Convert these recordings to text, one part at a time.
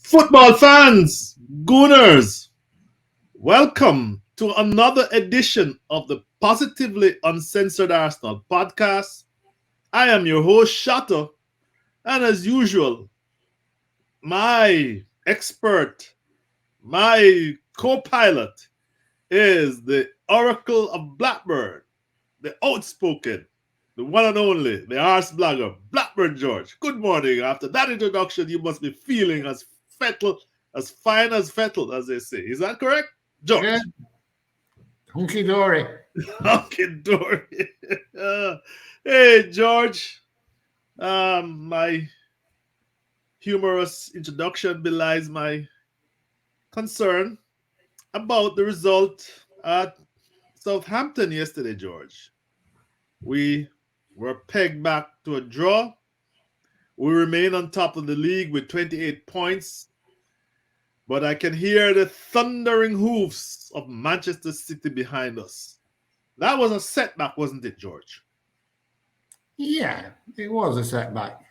Football fans, Gooners, welcome to another edition of the Positively Uncensored Arsenal podcast. I am your host, Shotta, and as usual, my expert, my co pilot is the Oracle of Blackburn, the outspoken, the one and only, the arse blogger, Blackburn George. Good morning. After that introduction, you must be feeling as fine as fettle, as they say. Is that correct, George? Yeah. Hunky dory. Hunky dory. Hey, George. My humorous introduction belies my concern about the result at Southampton yesterday, George. We were pegged back to a draw. We remain on top of the league with 28 points. But I can hear the thundering hoofs of Manchester City behind us. That was a setback, wasn't it, George? Yeah, it was a setback.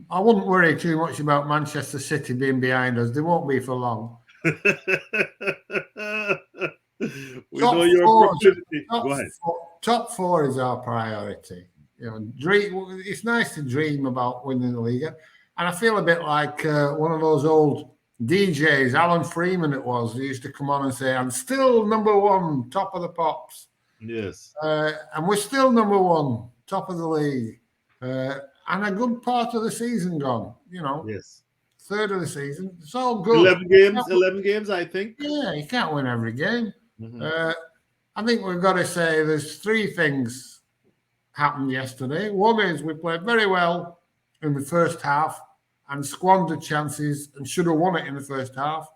I wouldn't worry too much about Manchester City being behind us. They won't be for long. We know your proclivity. Go ahead. Top four is our priority. You know, it's nice to dream about winning the league. And I feel a bit like one of those old DJs, Alan Freeman it was, who used to come on and say, I'm still number one, top of the pops. Yes. And we're still number one, top of the league. And a good part of the season gone, you know. Yes. Third of the season. It's all good. 11 games, I think. Yeah, you can't win every game. Mm-hmm. I think we've got to say there's three things happened yesterday. One is we played very well in the first half and squandered chances and should have won it in the first half.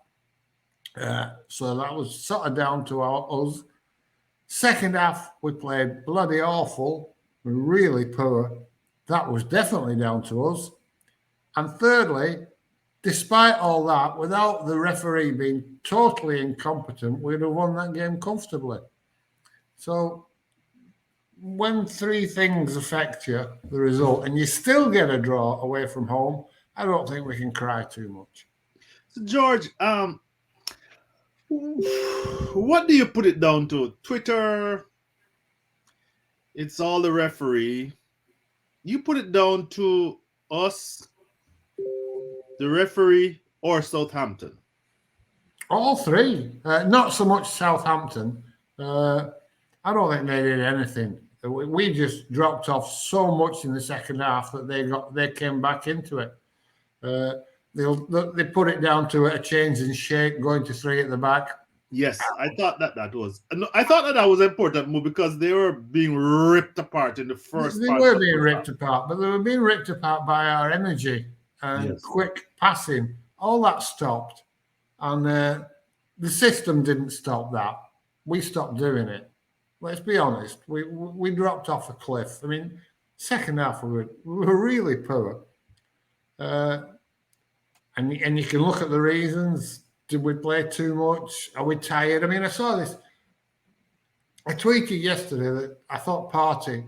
So that was sort of down to us. Second half, we played bloody awful, really poor. That was definitely down to us. And thirdly, despite all that, without the referee being totally incompetent, we'd have won that game comfortably. So when three things affect you, the result, and you still get a draw away from home, I don't think we can cry too much. So George, what do you put it down to? Twitter, it's all the referee. You put it down to us, the referee, or Southampton? All three. Not so much Southampton. I don't think they did anything. We just dropped off so much in the second half that they came back into it. They put it down to a change in shape, going to three at the back. Yes, I thought that was an important move because they were being ripped apart in the first. They were being ripped apart, but they were being ripped apart by our energy and quick passing. All that stopped, and the system didn't stop that. We stopped doing it. Let's be honest. We dropped off a cliff. I mean, second half we were really poor. And you can look at the reasons. Did we play too much? Are we tired? I mean, I saw this. I tweeted yesterday that I thought Partey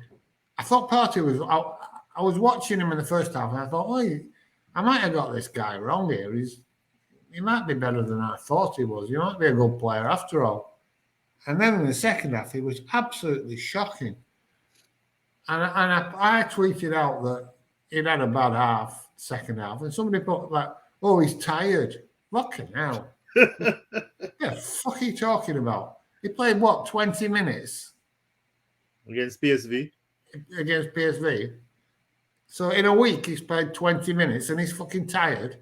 was. I was watching him in the first half, and I thought, I might have got this guy wrong here. He might be better than I thought he was. He might be a good player after all. And then in the second half, he was absolutely shocking. And I tweeted out that he'd had a bad half, second half, and somebody put that, he's tired. Fucking hell. What the fuck are you talking about? He played, 20 minutes? Against PSV? Against PSV. So in a week, he's played 20 minutes and he's fucking tired.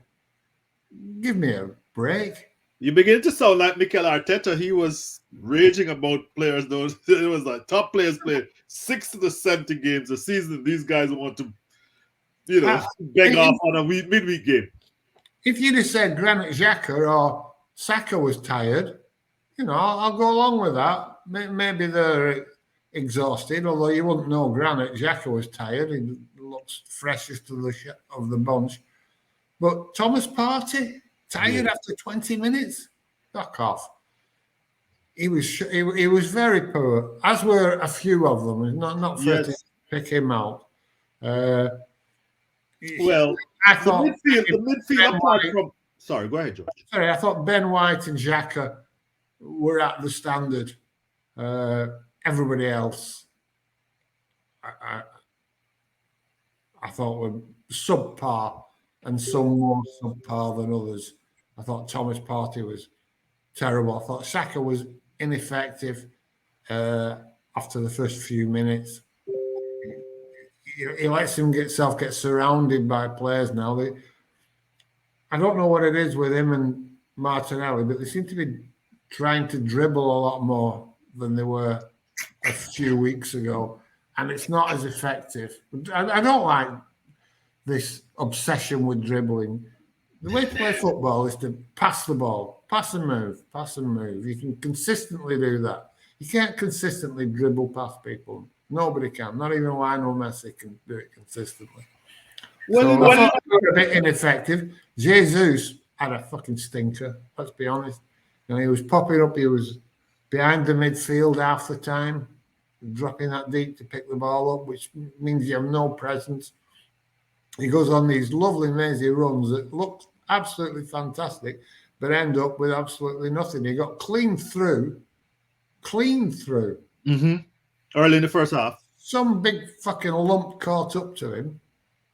Give me a break. You begin to sound like Mikel Arteta. He was raging about players. It was like top players played 60 to 70 games a season. These guys want to, beg off on a midweek game. If you'd have said Granit Xhaka or Saka was tired, I'll go along with that. Maybe they're exhausted, although you wouldn't know Granit Xhaka was tired. He looks freshest of the bunch. But Thomas Partey, tired after 20 minutes? Fuck off. He was very poor, as were a few of them. Not fair to pick him out. Well, I thought the midfield apart from Sorry, go ahead, George. Sorry, I thought Ben White and Xhaka were at the standard. Everybody else, I thought were subpar, and some more subpar than others. I thought Thomas Partey was terrible. I thought Xhaka was ineffective after the first few minutes. He lets himself get surrounded by players now. I don't know what it is with him and Martinelli, but they seem to be trying to dribble a lot more than they were a few weeks ago, and it's not as effective. I don't like this obsession with dribbling. The way to play football is to pass the ball, pass and move, pass and move. You can consistently do that. You can't consistently dribble past people. Nobody can. Not even Lionel Messi can do it consistently. So I thought they were a bit ineffective. Jesus had a fucking stinker, let's be honest. He was popping up. He was behind the midfield half the time, dropping that deep to pick the ball up, which means you have no presence. He goes on these lovely, mazy runs that look absolutely fantastic, but end up with absolutely nothing. He got clean through. Mm-hmm. Early in the first half. Some big fucking lump caught up to him.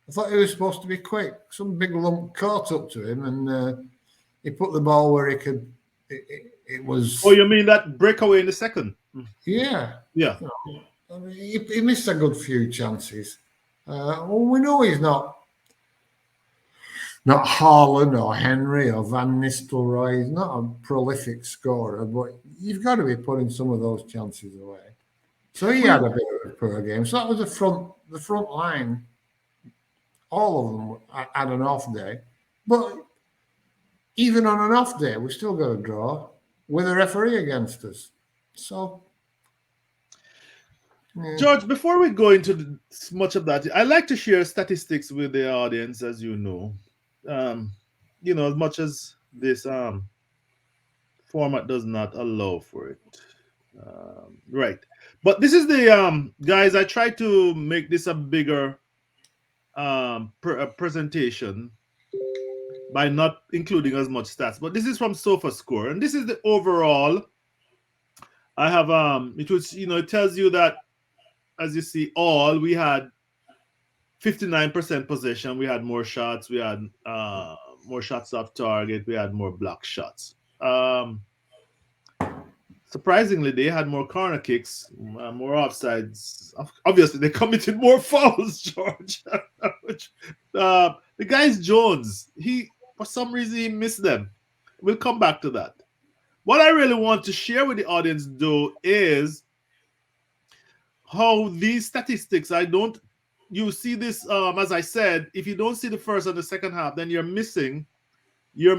I thought he was supposed to be quick. Some big lump caught up to him, and he put the ball where he could. It was. Oh, you mean that breakaway in the second? Yeah. Yeah. I mean, he missed a good few chances. Well, we know he's not Haaland or Henry or Van Nistelrooy. He's not a prolific scorer, but you've got to be putting some of those chances away. So he had a bit of a poor game. So that was the front line. All of them had an off day, but even on an off day, we still got a draw with a referee against us. So, yeah. George, before we go into much of that, I like to share statistics with the audience, as you know. As much as this format does not allow for it. Right. But this is the guys, I tried to make this a bigger presentation by not including as much stats, but this is from SofaScore, and this is the overall. I have it tells you that, as you see, we had 59% possession. We had more shots. We had more shots off target. We had more block shots. Surprisingly, they had more corner kicks, more offsides. Obviously, they committed more fouls, George. The guy's Jones. For some reason, he missed them. We'll come back to that. What I really want to share with the audience, though, is how these statistics, you see this, as I said, if you don't see the first and the second half, then you're missing a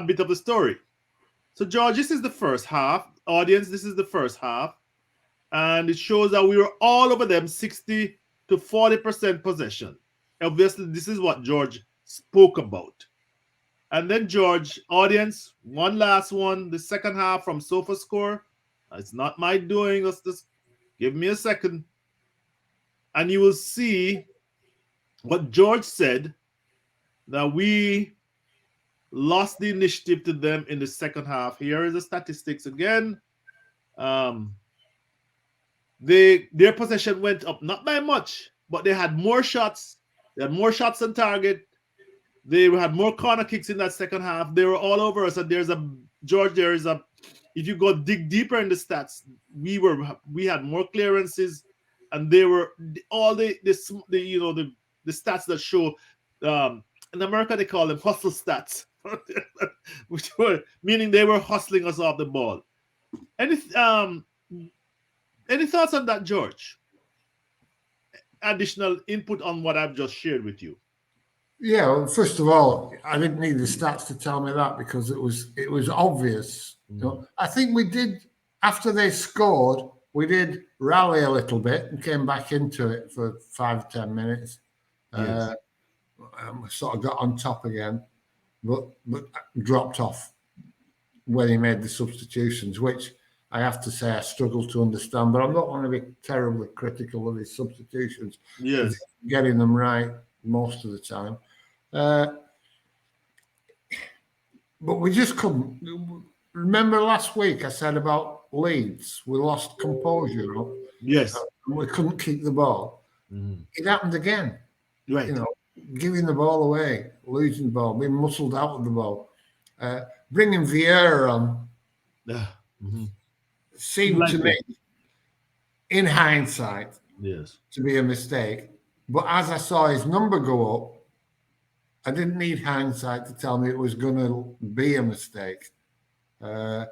bit of the story. So, George, this is the first half. Audience, this is the first half. And it shows that we were all over them, 60 to 40% possession. Obviously, this is what George spoke about. And then, George, audience, one last one, the second half from SofaScore. It's not my doing. Let's just give me a second. And you will see what George said, that we lost the initiative to them in the second half. Here is the statistics again. Their possession went up, not by much, but they had more shots. They had more shots on target. They had more corner kicks in that second half. They were all over us. And if you go dig deeper in the stats, we had more clearances, and they were all the stats that show. In America, they call them hustle stats, which were meaning they were hustling us off the ball. Any thoughts on that, George? Additional input on what I've just shared with you. Yeah, well, first of all, I didn't need the stats to tell me that, because it was obvious. I think we did, after they scored, we did rally a little bit and came back into it for 5-10 minutes. Yes. Sort of got on top again, but dropped off when he made the substitutions, which I have to say I struggle to understand. But I'm not going to be terribly critical of his substitutions. Yes, getting them right most of the time. Uh, but we just couldn't. Remember last week I said about Leeds, we lost composure. Yes. We couldn't keep the ball. Mhm. It happened again. Right. You know, giving the ball away, losing the ball, being muscled out of the ball. Bringing Vieira on Mhm. seemed Like to me, that. in hindsight, Yes. to be a mistake. But as I saw his number go up, I didn't need hindsight to tell me it was going to be a mistake. Uh,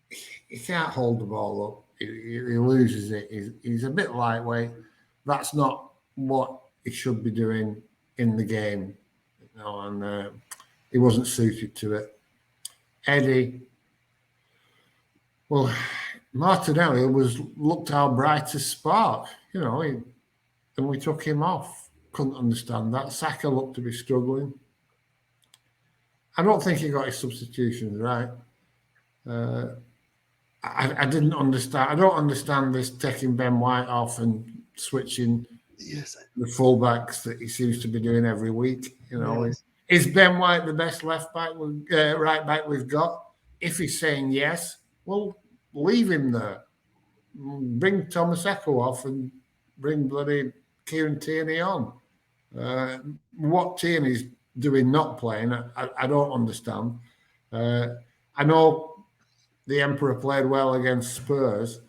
he can't hold the ball up. He loses it. He's a bit lightweight. That's not what he should be doing in the game. You know, and he wasn't suited to it. Eddie, well, Martinelli was looked our brightest spark. You know, and we took him off. Couldn't understand that. Saka looked to be struggling. I don't think he got his substitutions right. I didn't understand. I don't understand this taking Ben White off and switching Yes. the fullbacks that he seems to be doing every week. You know, Yes. is Ben White the best left back, right back we've got? If he's saying yes, well, leave him there. Bring Thomas Echo off and bring bloody Kieran Tierney on. What Tierney's doing not playing, I don't understand. I know the Emperor played well against Spurs,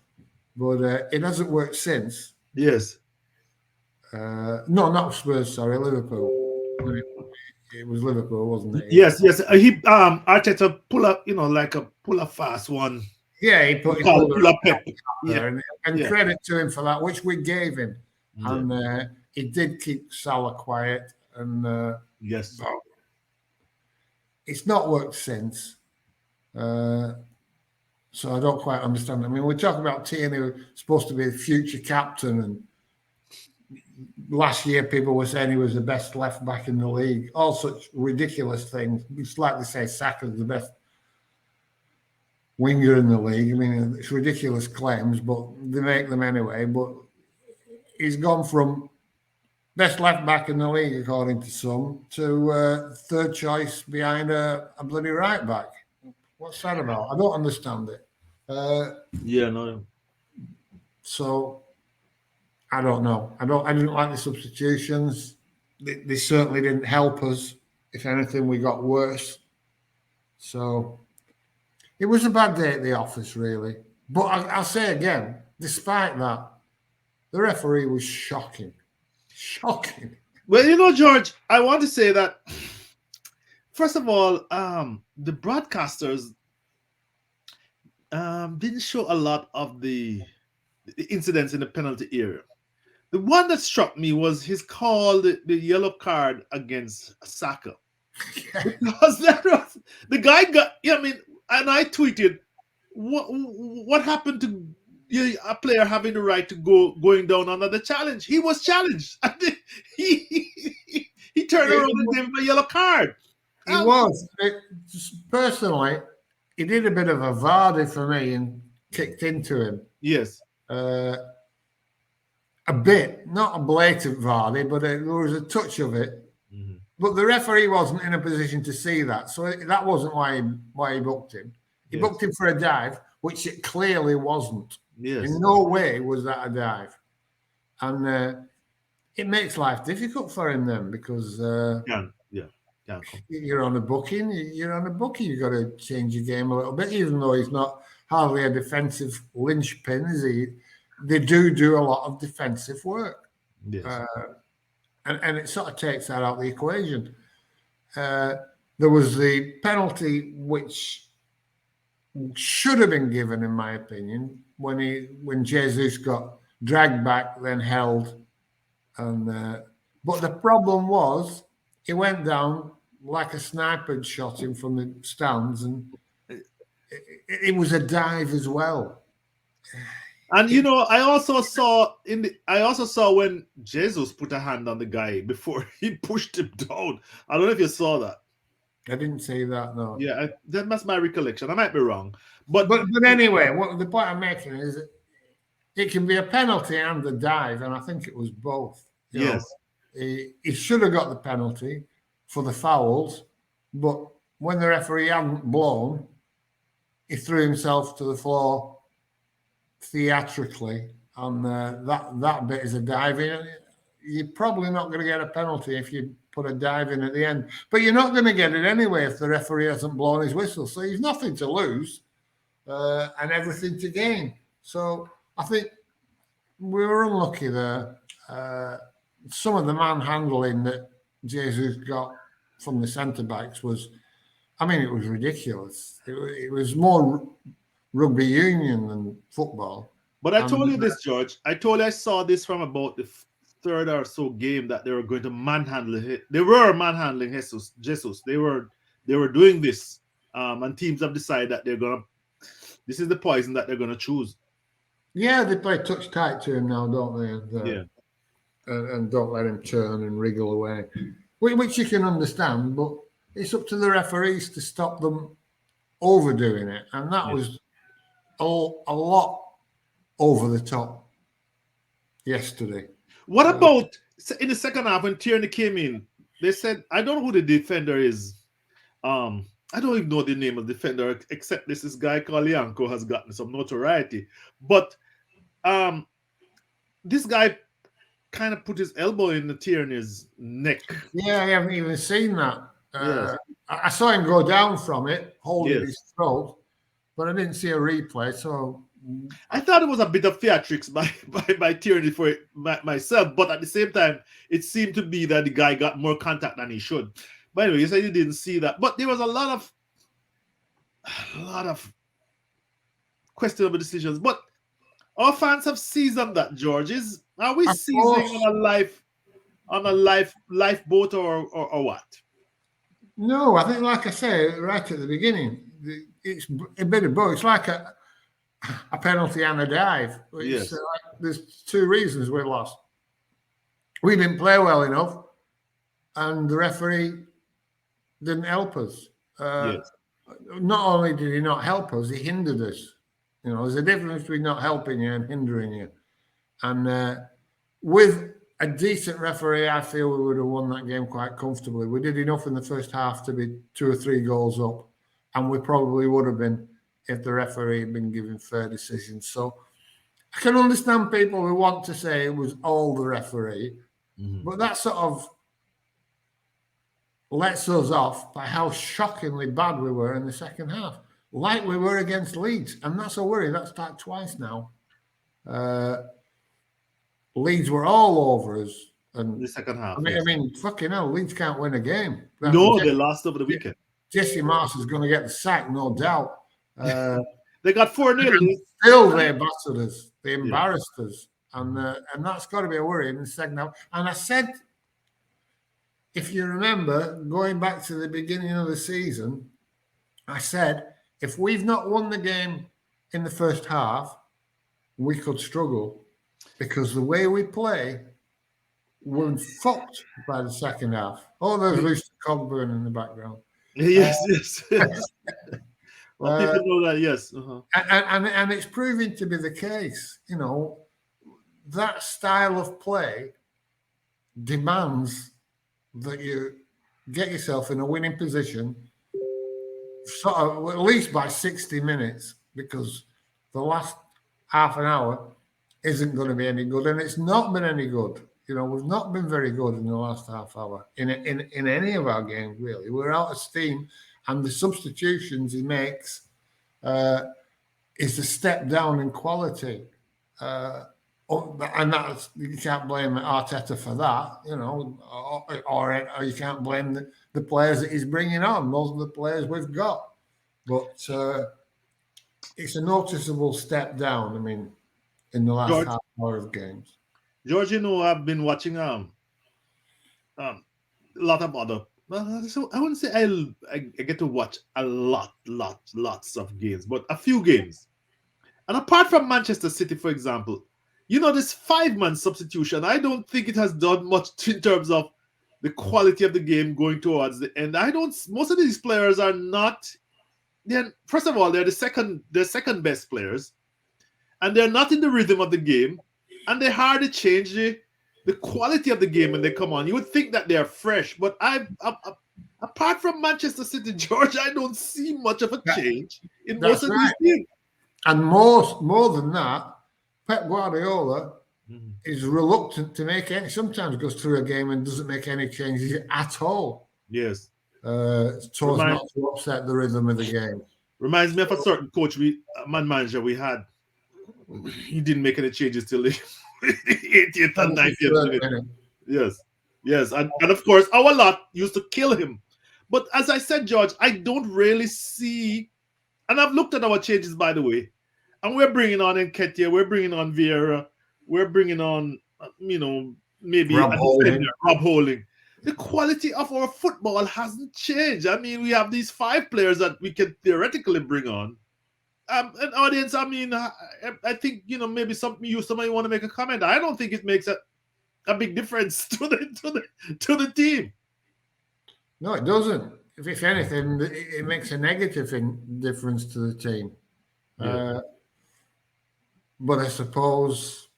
but it hasn't worked since. Yes. No, not Spurs, sorry, Liverpool. It was Liverpool, wasn't it? Yes. Yes. He Arteta pull up, like a pull up fast one. Yeah, he pulled Pull up Pep. there, Yeah. and Yeah. credit to him for that, which we gave him. Yeah. And he did keep Salah quiet, and Yes. it's not worked since. So I don't quite understand. I mean, we're talking about Tierney, who's supposed to be the future captain, and last year people were saying he was the best left back in the league. All such ridiculous things. It's like they say Saka's the best winger in the league. I mean, it's ridiculous claims, but they make them anyway. But he's gone from best left back in the league, according to some, to third choice behind a bloody right back. What's that about? I don't understand it. Yeah. No. So I don't know. I didn't like the substitutions. They certainly didn't help us. If anything, we got worse. So it was a bad day at the office, really. But I'll say again, despite that, the referee was shocking. Shocking. Well, George, I want to say that first of all, the broadcasters didn't show a lot of the incidents in the penalty area. The one that struck me was his call, the yellow card against Saka. Because that was the guy got. Yeah, I mean, and I tweeted, what happened to a player having the right to going down under the challenge? He was challenged. He turned around and gave him a yellow card. He was. Personally, he did a bit of a Vardy for me and kicked into him. Yes. A bit, not a blatant Vardy, but there was a touch of it. Mm-hmm. But the referee wasn't in a position to see that, so that wasn't why he booked him. He booked him for a dive, which it clearly wasn't. Yes. In no way was that a dive, and it makes life difficult for him then because you're on a booking. You're on a booking. You've got to change your game a little bit, even though he's not hardly a defensive linchpin, is he? They do a lot of defensive work. Yes. And it sort of takes that out of the equation. There was the penalty which should have been given, in my opinion, when Jesus got dragged back, then held, and but the problem was he went down like a sniper had shot him from the stands, and it was a dive as well. And I also saw when Jesus put a hand on the guy before he pushed him down. I don't know if you saw that. I didn't see that, no. Yeah, that's my recollection. I might be wrong, but anyway, what the point I'm making is that it can be a penalty and a dive, and I think it was both. Yes, he should have got the penalty, for the fouls, but when the referee hadn't blown, he threw himself to the floor theatrically, and that bit is a dive in. You're probably not going to get a penalty if you put a dive in at the end, but you're not going to get it anyway if the referee hasn't blown his whistle. So he's nothing to lose and everything to gain. So I think we were unlucky there. Some of the manhandling that Jesus got from the centre backs was, I mean, it was ridiculous. It was more rugby union than football. But I told you this, George. I saw this from about the third or so game that they were going to manhandle it. They were manhandling Jesus. They were doing this, and teams have decided that they're gonna. This is the poison that they're gonna choose. Yeah, they play touch tight to him now, don't they? Yeah. And don't let him turn and wriggle away, which you can understand. But it's up to the referees to stop them overdoing it, and that was a lot over the top yesterday. What about in the second half when Tierney came in? They said, I don't know who the defender is. I don't even know the name of the defender, except this guy called Yanko has gotten some notoriety. But this guy kind of put his elbow in the Tierney's neck. Yeah, I haven't even seen that. I saw him go down from it, holding his throat, but I didn't see a replay. So I thought it was a bit of theatrics by Tierney for it myself, but at the same time, it seemed to be that the guy got more contact than he should. But anyway, you said you didn't see that, but there was a lot of questionable decisions. But our fans have seasoned that, George. Are we seasoning on a lifeboat or what? No, I think, like I said right at the beginning, it's a bit of both. It's like a penalty and a dive. There's two reasons we lost. We didn't play well enough, and the referee didn't help us. Not only did he not help us, he hindered us. You know, there's a difference between not helping you and hindering you. And with a decent referee, I feel we would have won that game quite comfortably. We did enough in the first half to be 2 or 3 goals up, and we probably would have been if the referee had been given fair decisions. So I can understand people who want to say it was all the referee, but that sort of lets us off by how shockingly bad we were in the second half, like we were against Leeds. And that's a worry. That's like twice now. Leeds were all over us. And the second half. I mean, fucking hell, Leeds can't win a game. No, they lost over the weekend. Jesse Marsh is going to get the sack, no doubt. They got 4-0. Still, they battered us. They embarrassed us. And that's got to be a worry in the second half. And I said, if you remember, going back to the beginning of the season, I said, if we've not won the game in the first half, we could struggle. Because the way we play, we're fucked by the second half. Oh, there's Lucy Cogburn in the background. Yes. Well, people know that, yes. And it's proving to be the case. You know, that style of play demands that you get yourself in a winning position sort of at least by 60 minutes, because the last half an hour isn't going to be any good, and it's not been any good. You know, we've not been very good in the last half hour in any of our games, really. We're out of steam, and the substitutions he makes is a step down in quality. And that's, you can't blame Arteta for that, you know, or you can't blame the players that he's bringing on. Those are the players we've got. But it's a noticeable step down, I mean, in the last half hour of games. George, you know, I've been watching a lot of other. So I wouldn't say I get to watch lots of games, but a few games. And apart from Manchester City, for example, you know, this 5-man substitution, I don't think it has done much in terms of the quality of the game going towards the end. Most of these players are not. First of all, they're the second best players, and they're not in the rhythm of the game, and they hardly change the quality of the game when they come on. You would think that they are fresh, but apart from Manchester City, George, I don't see much of a change in most That's of these right. teams. And more than that, Pep Guardiola Mhm. is reluctant to make any. Sometimes goes through a game and doesn't make any changes at all. Yes. So as not to upset the rhythm of the game. Reminds me of a certain coach, man manager we had. He didn't make any changes till the 80th and 90th minute. Yes. Yes. And of course, our lot used to kill him. But as I said, George, I don't really see. And I've looked at our changes, by the way. And we're bringing on Nketiah, we're bringing on Vieira, we're bringing on, maybe Rob a Holding. defender, Rob Holding. The quality of our football hasn't changed. I mean, we have these 5 players that we can theoretically bring on. An audience, I mean, I think, maybe somebody want to make a comment. I don't think it makes a big difference to the team. No, it doesn't. If anything, it makes a negative difference to the team. Yeah. But I suppose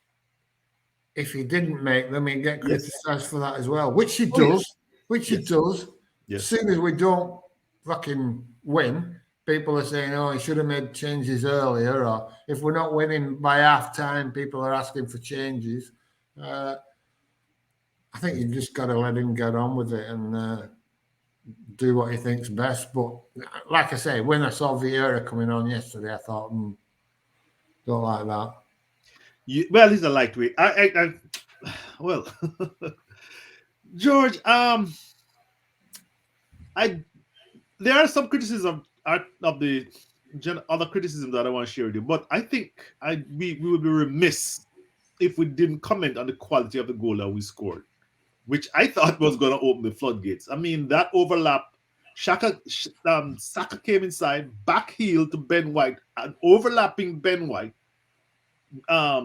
if he didn't make them, he'd get criticised for that as well, which he does. Which he does. Yes. As soon as we don't fucking win, people are saying, "Oh, he should have made changes earlier," or if we're not winning by half time, people are asking for changes. I think you just got to let him get on with it and do what he thinks best. But like I say, when I saw Vieira coming on yesterday, I thought, don't like that. Well, he's a lightweight. Well, George, there are some criticism of the other criticism that I want to share with you, but I think we would be remiss if we didn't comment on the quality of the goal that we scored, which I thought was going to open the floodgates. I mean, that overlap, Saka came inside, back heel to Ben White, and overlapping Ben White. I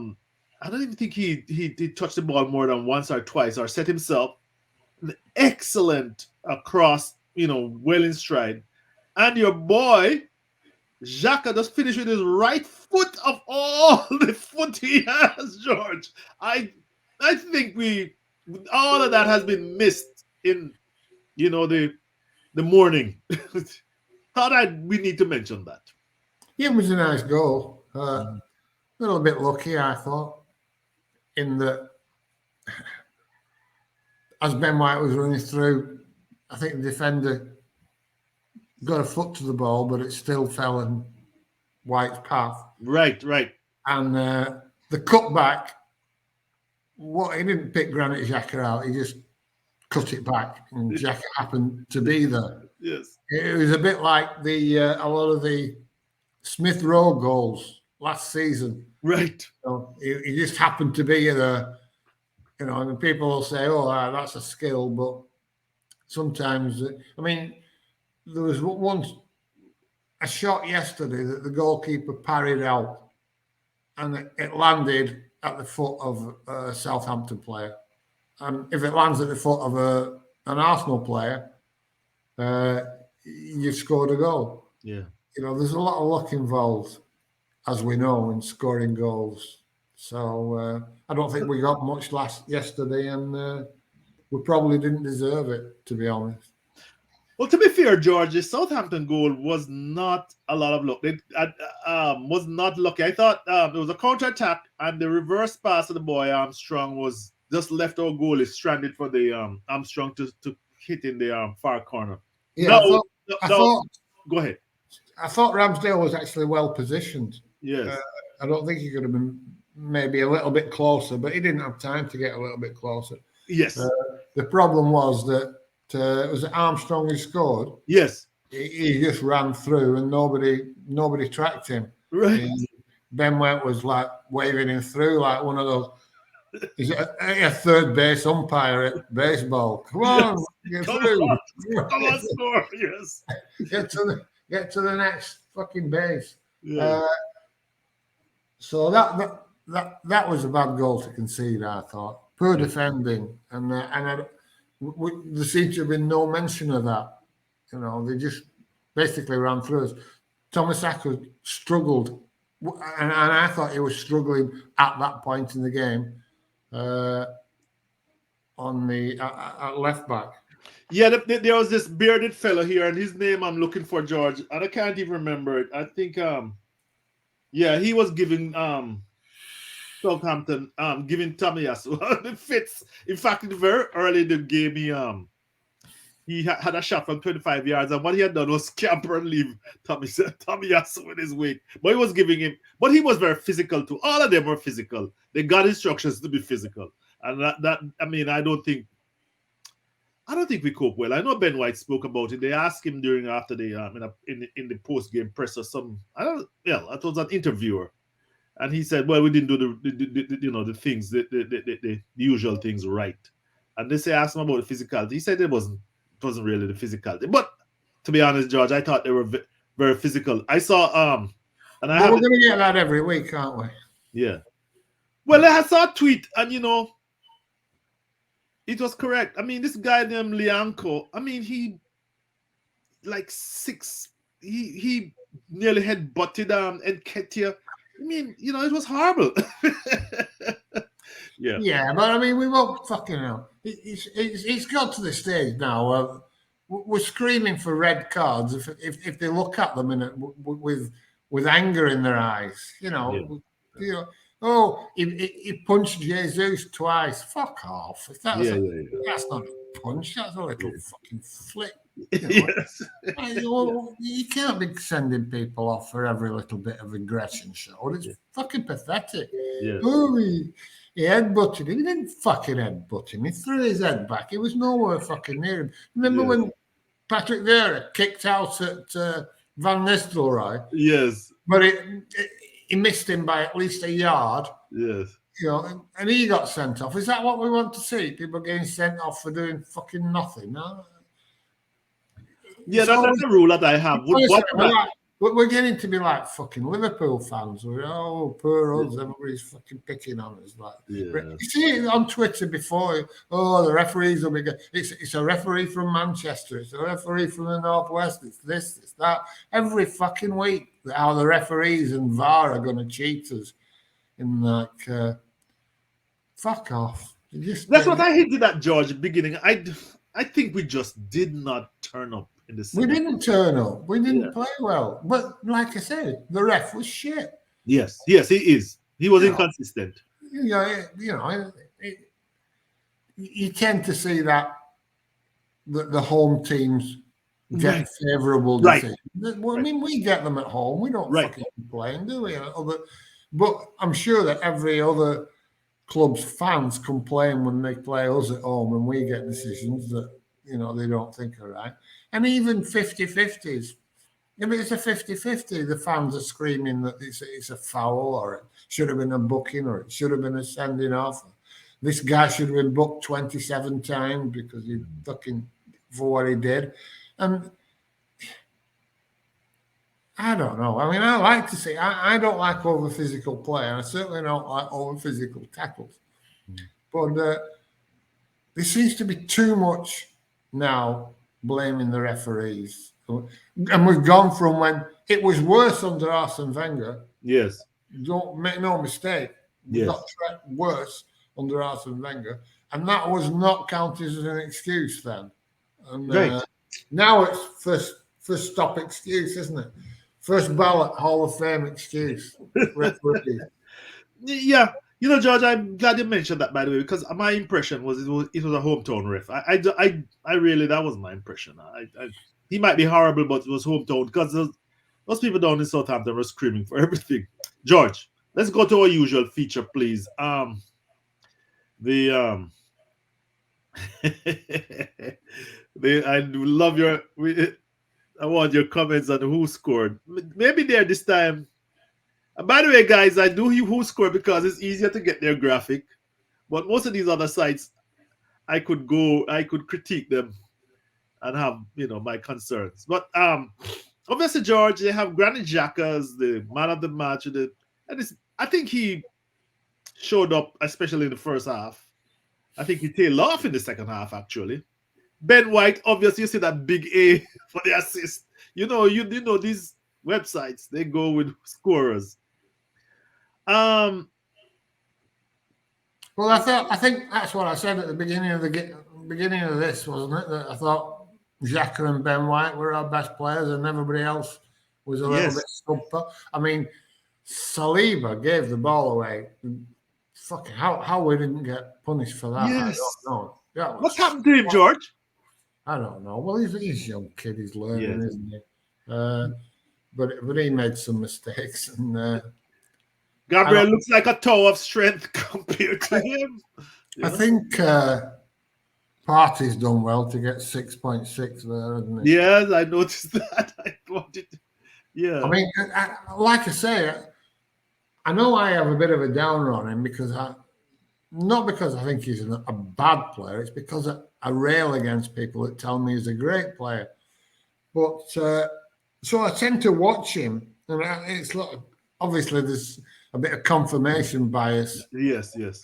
don't even think he did touch the ball more than once or twice, or set himself an excellent cross, well in stride. And your boy, Xhaka, just finished with his right foot of all the foot he has, George. I think all of that has been missed in, the morning. Thought we need to mention that. Yeah, it was a nice goal. A little bit lucky, I thought, in that as Ben White was running through, I think the defender got a foot to the ball, but it still fell in White's path. Right. And the cutback, he didn't pick Granit Xhaka out, he just cut it back, and Xhaka happened to be there. Yes. It was a bit like a lot of the Smith Rowe goals last season. Right. He just happened to be there. And people will say, "Oh, that's a skill," but sometimes, I mean, there was once a shot yesterday that the goalkeeper parried out, and it landed at the foot of a Southampton player. And if it lands at the foot of an Arsenal player, you've scored a goal. Yeah. There's a lot of luck involved, as we know, in scoring goals. So I don't think we got much yesterday, and we probably didn't deserve it, to be honest. Well, to be fair, George, the Southampton goal was not a lot of luck. It was not lucky. I thought there was a counter-attack, and the reverse pass of the boy Armstrong was just left our goalie stranded for the Armstrong to hit in the far corner. Yeah, I thought. Go ahead. I thought Ramsdale was actually well positioned. Yes. I don't think he could have been maybe a little bit closer, but he didn't have time to get a little bit closer. Yes. The problem was that it was Armstrong who scored. Yes. He just ran through, and nobody tracked him. Right. Ben White was like waving him through like one of those. He's a third base umpire at baseball. Come on, get through. Come on, score. Yes. Get to the next fucking base. Yeah. So that was a bad goal to concede, I thought. Poor defending, and there seemed to have been no mention of that. They just basically ran through us. Tomisaka struggled, and I thought he was struggling at that point in the game. on the at left back. Yeah, there was this bearded fellow here, and his name I'm looking for, George, and I can't even remember it. I think yeah, he was giving Southampton giving Tomiyasu the fits. In fact, very early in the game, he had a shot from 25 yards, and what he had done was scamper and leave Tomiyasu with his weight. But he was giving him, but he was very physical too. All of them were physical. They got instructions to be physical, and that I mean, I don't think we cope well. I know Ben White spoke about it. They asked him during after the in the post game press or some. I don't. Yeah, it was an interviewer, and he said, "Well, we didn't do the things the usual things right." And they say asked him about the physicality. He said it wasn't really the physicality. But to be honest, George, I thought they were very physical. I saw and I But have we're going to get that every week, aren't we? yeah. Well, I saw a tweet, and it was correct. I mean, this guy named Lianco. I mean, he like six. He nearly head butted Nketiah. I mean, it was horrible. Yeah. Yeah, but I mean, we won't fucking know. It's got to the stage now. We're screaming for red cards if they look at them with anger in their eyes. Oh, he punched Jesus twice. Fuck off! If Yeah. that's not a punch. That's a little fucking flick. Yes. You can't be sending people off for every little bit of aggression show. It's fucking pathetic. Yeah. Oh, he headbutted him. He didn't fucking headbutt him. He threw his head back. He was nowhere fucking near him. Remember when Patrick Vieira kicked out at Van Nistelrooy? Yes. But he missed him by at least a yard. Yes. And he got sent off. Is that what we want to see? People getting sent off for doing fucking nothing? No? Yeah, that's a rule that I have. We're getting to be like fucking Liverpool fans. Poor us, everybody's fucking picking on us. You see it on Twitter before. Oh, the referees will be good. It's a referee from Manchester. It's a referee from the Northwest. It's this, it's that. Every fucking week, how the referees and VAR are going to cheat us. And fuck off. That's what I hinted at, George, at the beginning. I think we just did not turn up in the We didn't turn up. We didn't play well. But like I said, the ref was shit. Yes, he is. He was inconsistent. You tend to see that the home teams get favourable decisions. Well, I mean, we get them at home. We don't fucking complain, do we? But I'm sure that every other club's fans complain when they play us at home and we get decisions that they don't think are right. And even 50-50s. If it's a 50-50, the fans are screaming that it's a foul, or it should have been a booking, or it should have been a sending off. This guy should have been booked 27 times because he fucking for what he did. And I don't know. I mean, I like to see. I don't like over physical play, and I certainly don't like over physical tackles. But there seems to be too much now blaming the referees, and we've gone from when it was worse under Arsene Wenger. Yes. Don't make no mistake. It got worse under Arsene Wenger, and that was not counted as an excuse then. And now it's first stop excuse, isn't it? First ballot Hall of Fame excuse. Yeah. George, I'm glad you mentioned that, by the way, because my impression was it was a hometown ref. I really, that was my impression. He might be horrible, but it was hometown, because those people down in Southampton were screaming for everything. George, let's go to our usual feature, please. I love I want your comments on who scored. Maybe there this time. And by the way, guys, I do who scored because it's easier to get their graphic. But most of these other sites, I could critique them and have my concerns. But obviously, George, they have Granit Xhaka as the man of the match, I think he showed up, especially in the first half. I think he tailed off in the second half, actually. Ben White, obviously, you see that big A for the assist. You know these websites, they go with scorers. Well, I think that's what I said at the beginning of beginning of this, wasn't it? That I thought Xhaka and Ben White were our best players, and everybody else was a little bit Yes. subpar. I mean, Saliba gave the ball away. Fucking how we didn't get punished for that, I don't Yes. know. That What's was, happened to him, George? I don't know. Well, he's a young kid. He's learning, Yes. isn't he? But he made some mistakes, and I Gabriel don't. looks like a tower of strength compared to him. I Yeah. think Party's done well to get 6.6 there, hasn't he? Yes, I noticed that. I wanted. I Yeah. mean, like I say, I know I have a bit of a downer on him not because I think he's a bad player. It's because I rail against people that tell me he's a great player. But so I tend to watch him, and it's like, obviously there's a bit of confirmation bias Yes. Yes.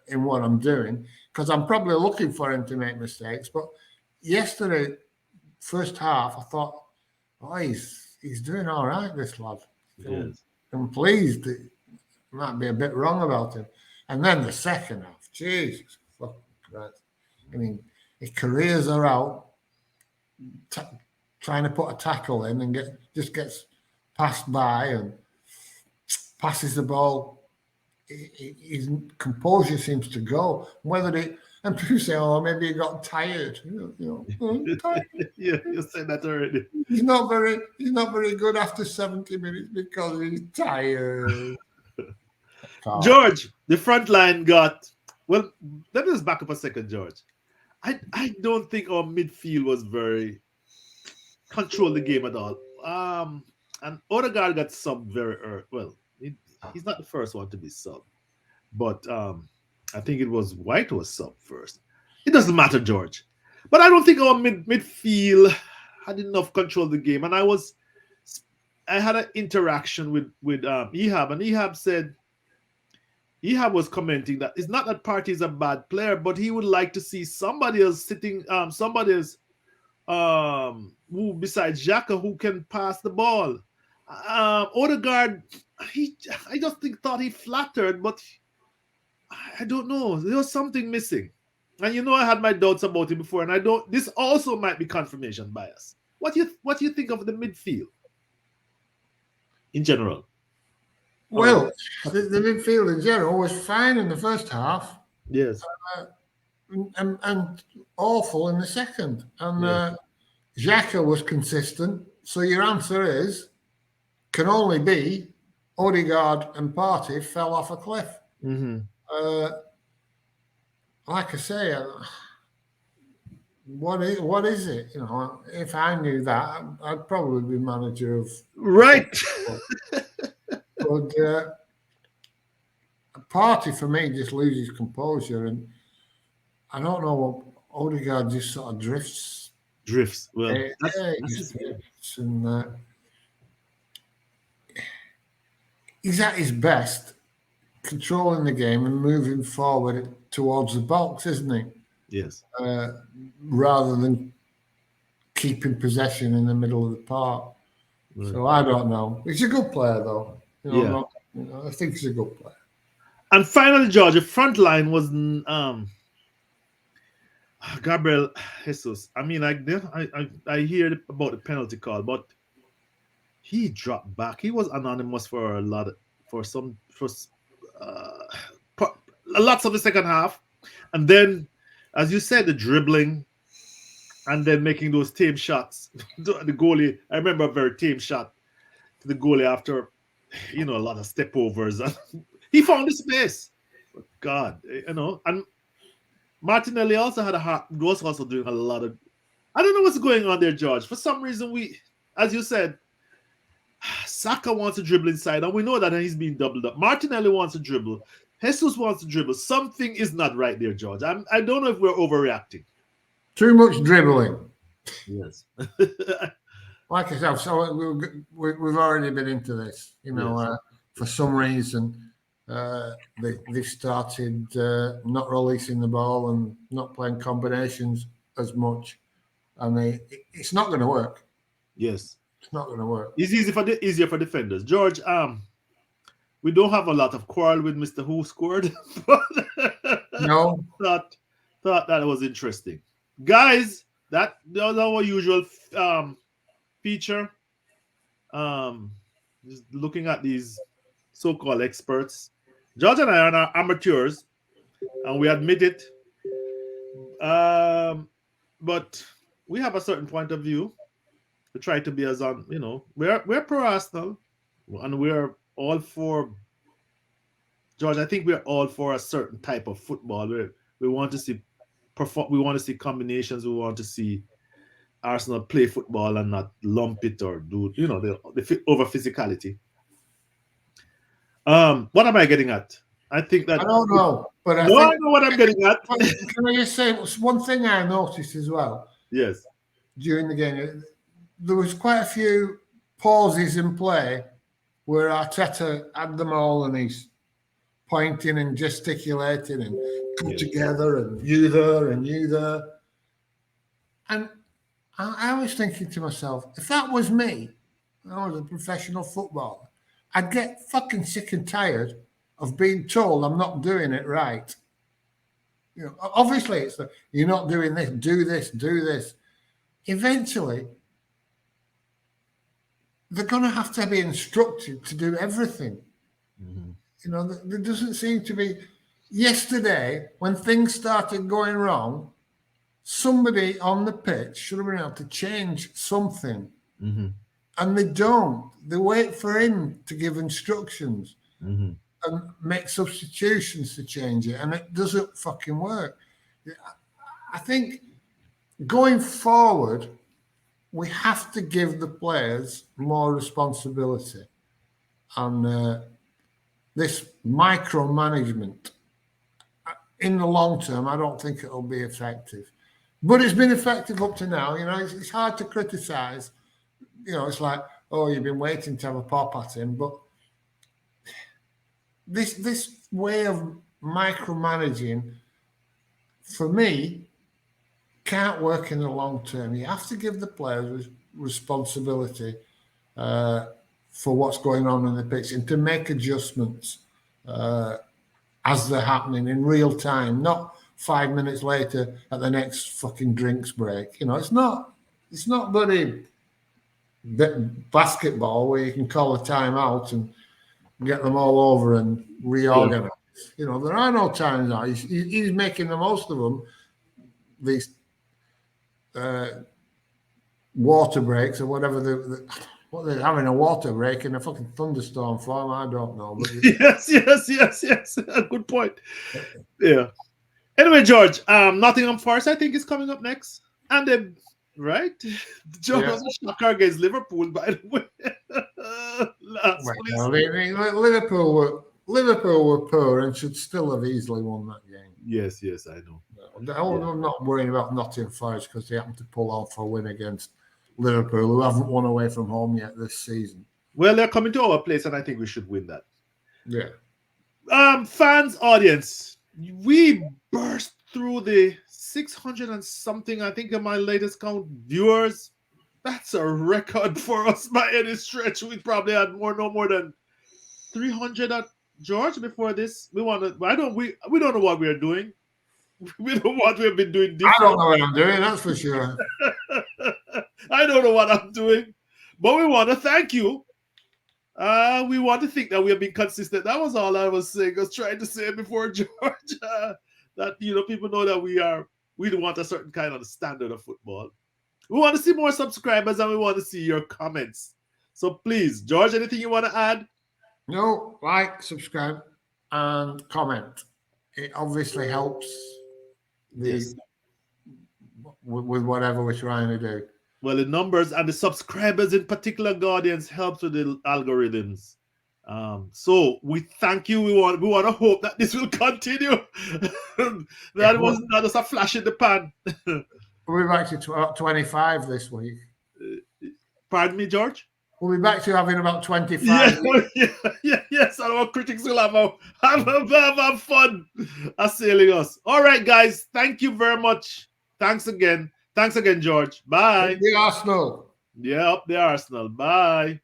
in what I'm doing because I'm probably looking for him to make mistakes. But yesterday, first half, I thought, oh, he's doing all right, this lad. Yes. I'm pleased. It might be a bit wrong about him. And then the second half, Jesus fucking Christ. I mean, his careers are out, trying to put a tackle in and gets passed by and passes the ball. His composure seems to go. And people say, "Oh, maybe he got tired." Tired. Yeah, you said that already. He's not very good after 70 minutes because he's tired. George, the front line got well. Let me just back up a second, George. I don't think our midfield was very control the game at all. And Odegaard got subbed very early. Well, he's not the first one to be subbed, but I think it was White who was subbed first. It doesn't matter, George. But I don't think our midfield had enough control of the game. And I had an interaction with Ehab, and Ehab was commenting that it's not that Partey is a bad player, but he would like to see somebody else somebody else who besides Xhaka who can pass the ball. Odegaard, I just thought he flattered, but I don't know. There was something missing. And I had my doubts about him before, and I don't. This also might be confirmation bias. What do you think of the midfield in general? Well, the midfield in general was fine in the first half. Yes. And awful in the second. And Yeah. Xhaka was consistent. So your answer can only be Odegaard and Partey fell off a cliff. Mm-hmm. Like I say, what is it? If I knew that, I'd probably be manager of. Right. But Partey for me just loses composure, and I don't know. Odegaard just sort of drifts. Well, He just drifts, and he's at his best, controlling the game and moving forward towards the box, isn't he? Yes. Rather than keeping possession in the middle of the park. Right. So I don't know. He's a good player, though. I think he's a good player. And finally, George, the front line was Gabriel Jesus. I mean, I hear about the penalty call, but he dropped back. He was anonymous for lots of the second half, and then, as you said, the dribbling, and then making those tame shots. The goalie, I remember a very tame shot to the goalie after, a lot of step overs, and he found the space. But God, and Martinelli also was also doing a lot of. I don't know what's going on there, George. For some reason, as you said, Saka wants to dribble inside, and we know that he's being doubled up. Martinelli wants to dribble. Jesus wants to dribble. Something is not right there, George. I don't know if we're overreacting. Too much dribbling. Yes. Like I said, so we've already been into this. Yes. For some reason, they started not releasing the ball and not playing combinations as much, and it's not going to work. Yes. It's not going to work. It's easier for defenders. George, we don't have a lot of quarrel with Mr. Who Scored, but No. thought that was interesting, guys. That was our usual feature. Just looking at these so-called experts. George and I are amateurs, and we admit it. But we have a certain point of view. We try to be as on, we're pro Arsenal, and we're all for George. I think we're all for a certain type of football. We want to see we want to see combinations. We want to see Arsenal play football and not lump it or do the over physicality. What am I getting at? I think that I don't know, but I know what I'm getting at. Can I just say one thing I noticed as well? Yes. During the game, there was quite a few pauses in play where Arteta had them all and he's pointing and gesticulating and come together and you there and you there. And I was thinking to myself, if that was me, I was a professional footballer, I'd get fucking sick and tired of being told I'm not doing it right. Obviously it's you're not doing this, do this, do this. Eventually, they're going to have to be instructed to do everything. Mm-hmm. There doesn't seem to be. Yesterday, when things started going wrong, somebody on the pitch should have been able to change something. Mm-hmm. And they don't. They wait for him to give instructions and make substitutions to change it. And it doesn't fucking work. I think going forward, we have to give the players more responsibility. And this micromanagement, in the long term, I don't think it'll be effective. But it's been effective up to now. It's hard to criticise. It's like, oh, you've been waiting to have a pop at him. But this way of micromanaging, for me, can't work in the long term. You have to give the players responsibility for what's going on in the pitch and to make adjustments as they're happening in real time, not 5 minutes later at the next fucking drinks break. It's not bloody basketball where you can call a timeout and get them all over and reorganize. Yeah. There are no times now. He's making the most of them. These water breaks or whatever they're having a water break in a fucking thunderstorm form. I don't know. But yes. Good point. Yeah. Anyway, George, Nottingham Forest, I think, is coming up next. And then, right? George was a shocker against Liverpool, by the way. Liverpool were poor and should still have easily won that game. Yes, I know. I'm not worrying about Nottingham Forest because they happen to pull off a win against Liverpool, who haven't won away from home yet this season. Well, they're coming to our place, and I think we should win that. Yeah. Fans, audience, we burst through the 600 and something, I think, in my latest count, viewers. That's a record for us by any stretch. We probably had no more than 300 at George before this. We don't know what we are doing. We don't know what we've been doing different. I don't know what I'm doing, that's for sure. I don't know what I'm doing. But we want to thank you. We want to think that we have been consistent. That was all I was saying. I was trying to say before George that people know that we want a certain kind of standard of football. We want to see more subscribers and we want to see your comments. So please, George, anything you want to add? No, like, subscribe, and comment. It obviously helps with whatever we're trying to do. Well, the numbers and the subscribers in particular, Guardians, helps with the algorithms. So we thank you. We want to hope that this will continue. That was not just a flash in the pan. We'll be back to 25 this week. Pardon me, George? We'll be back to having about 25. Yes, and our critics will have fun assailing us. All right, guys. Thank you very much. Thanks again, George. Bye. The Arsenal. Yeah, up the Arsenal. Bye.